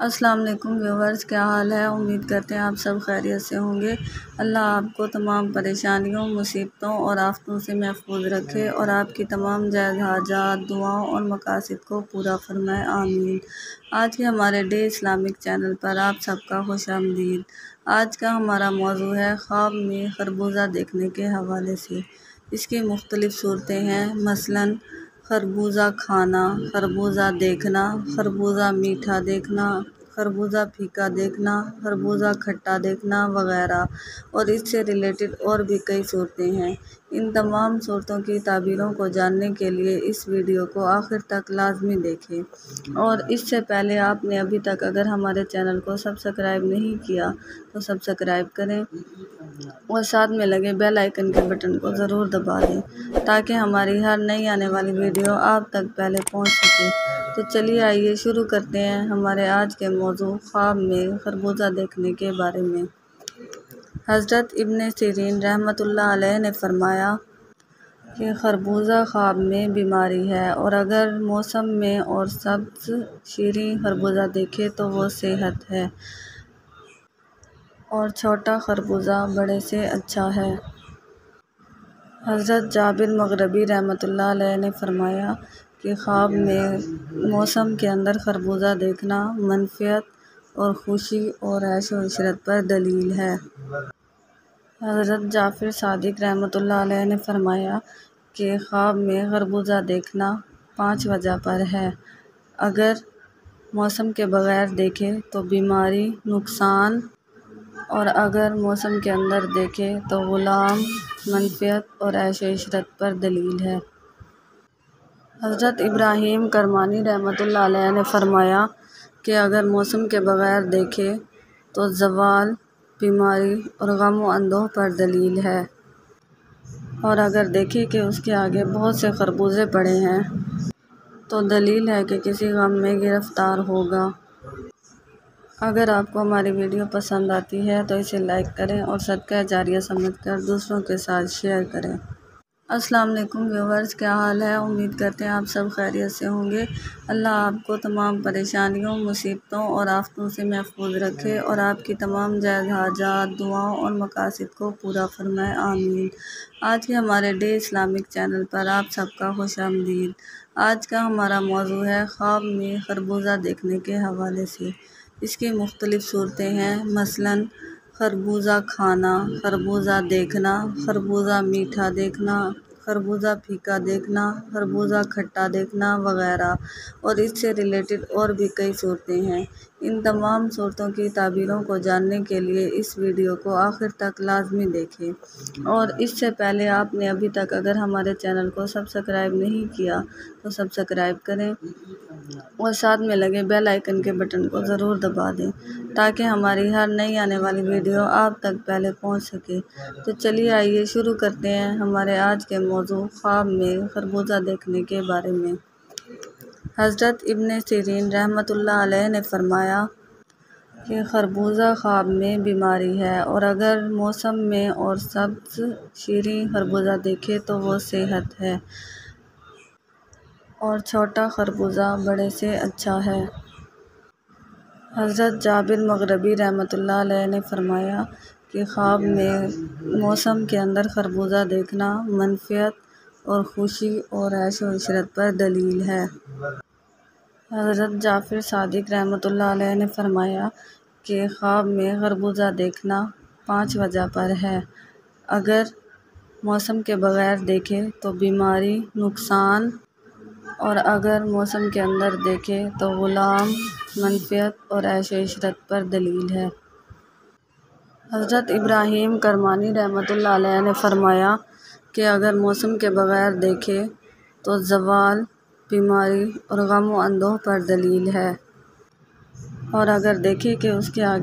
السلام علیکم ویورز، کیا حال ہے؟ امید کرتے ہیں آپ سب خیریت سے ہوں گے۔ اللہ آپ کو تمام پریشانیوں، مصیبتوں اور آفتوں سے محفوظ رکھے اور آپ کی تمام جائز حاجات، دعاؤں اور مقاصد کو پورا فرمائے، آمین۔ آج کے ہمارے ڈے اسلامک چینل پر آپ سب کا خوش آمدید۔ آج کا ہمارا موضوع ہے خواب میں خربوزہ دیکھنے کے حوالے سے۔ اس کی مختلف صورتیں ہیں، مثلاً خربوزہ کھانا، خربوزہ دیکھنا، خربوزہ میٹھا دیکھنا، خربوزہ پھیکا دیکھنا، خربوزہ کھٹا دیکھنا وغیرہ، اور اس سے ریلیٹڈ اور بھی کئی صورتیں ہیں۔ ان تمام صورتوں کی تعبیروں کو جاننے کے لیے اس ویڈیو کو آخر تک لازمی دیکھیں، اور اس سے پہلے آپ نے ابھی تک اگر ہمارے چینل کو سبسکرائب نہیں کیا تو سبسکرائب کریں اور ساتھ میں لگے بیل آئیکن کے بٹن کو ضرور دبا دیں تاکہ ہماری ہر نئی آنے والی ویڈیو آپ تک پہلے پہنچ سکے۔ تو چلیے آئیے شروع کرتے ہیں ہمارے آج کے موضوع خواب میں خربوزہ دیکھنے کے بارے میں۔ حضرت ابن سیرین رحمۃ اللہ علیہ نے فرمایا کہ خربوزہ خواب میں بیماری ہے، اور اگر موسم میں اور سبز شیریں خربوزہ دیکھے تو وہ صحت ہے، اور چھوٹا خربوزہ بڑے سے اچھا ہے۔ حضرت جابر مغربی رحمۃ اللہ علیہ نے فرمایا کہ خواب میں موسم کے اندر خربوزہ دیکھنا منفعت اور خوشی اور عیش و عشرت پر دلیل ہے۔ حضرت جعفر صادق رحمۃ اللہ علیہ نے فرمایا کہ خواب میں خربوزہ دیکھنا 5 وجہ پر ہے۔ اگر موسم کے بغیر دیکھے تو بیماری، نقصان، اور اگر موسم کے اندر دیکھے تو غلام، منفعت اور عیش و عشرت پر دلیل ہے۔ حضرت ابراہیم کرمانی رحمۃ اللہ علیہ نے فرمایا کہ اگر موسم کے بغیر دیکھے تو زوال، بیماری اور غم و اندوہ پر دلیل ہے، اور اگر دیکھے کہ اس کے آگے بہت سے خربوزے پڑے ہیں تو دلیل ہے کہ کسی غم میں گرفتار ہوگا۔ اگر آپ کو ہماری ویڈیو پسند آتی ہے تو اسے لائک کریں اور صدقہ جاریہ سمجھ کر دوسروں کے ساتھ شیئر کریں۔ السلام علیکم ویورز، کیا حال ہے؟ امید کرتے ہیں آپ سب خیریت سے ہوں گے۔ اللہ آپ کو تمام پریشانیوں، مصیبتوں اور آفتوں سے محفوظ رکھے اور آپ کی تمام جائز حاجات، دعاؤں اور مقاصد کو پورا فرمائے، آمین۔ آج کے ہمارے ڈے اسلامک چینل پر آپ سب کا خوش آمدید۔ آج کا ہمارا موضوع ہے خواب میں خربوزہ دیکھنے کے حوالے سے۔ اس کی مختلف صورتیں ہیں، مثلاً خربوزہ کھانا، خربوزہ دیکھنا، خربوزہ میٹھا دیکھنا، خربوزہ پھیکا دیکھنا، خربوزہ کھٹا دیکھنا وغیرہ، اور اس سے ریلیٹڈ اور بھی کئی صورتیں ہیں۔ ان تمام صورتوں کی تعبیروں کو جاننے کے لیے اس ویڈیو کو آخر تک لازمی دیکھیں، اور اس سے پہلے آپ نے ابھی تک اگر ہمارے چینل کو سبسکرائب نہیں کیا تو سبسکرائب کریں اور ساتھ میں لگے بیل آئیکن کے بٹن کو ضرور دبا دیں تاکہ ہماری ہر نئی آنے والی ویڈیو آپ تک پہلے پہنچ سکے۔ تو چلیے آئیے شروع کرتے ہیں ہمارے آج کے موضوع خواب میں خربوزہ دیکھنے کے بارے میں۔ حضرت ابن سیرین رحمۃ اللہ علیہ نے فرمایا کہ خربوزہ خواب میں بیماری ہے، اور اگر موسم میں اور سبز شیریں خربوزہ دیکھے تو وہ صحت ہے، اور چھوٹا خربوزہ بڑے سے اچھا ہے۔ حضرت جابر مغربی رحمۃ اللہ علیہ نے فرمایا کہ خواب میں موسم کے اندر خربوزہ دیکھنا منفعت اور خوشی اور عیش و عشرت پر دلیل ہے۔ حضرت جعفر صادق رحمۃ اللہ علیہ نے فرمایا کہ خواب میں خربوزہ دیکھنا 5 وجہ پر ہے۔ اگر موسم کے بغیر دیکھے تو بیماری، نقصان، اور اگر موسم کے اندر دیکھے تو غلام، منفعت اور عیش و عشرت پر دلیل ہے۔ حضرت ابراہیم کرمانی رحمۃ اللہ علیہ نے فرمایا کہ اگر موسم کے بغیر دیکھے تو زوال، بیماری اور غم و اندوہ پر دلیل ہے، اور اگر دیکھے کہ اس کے آگے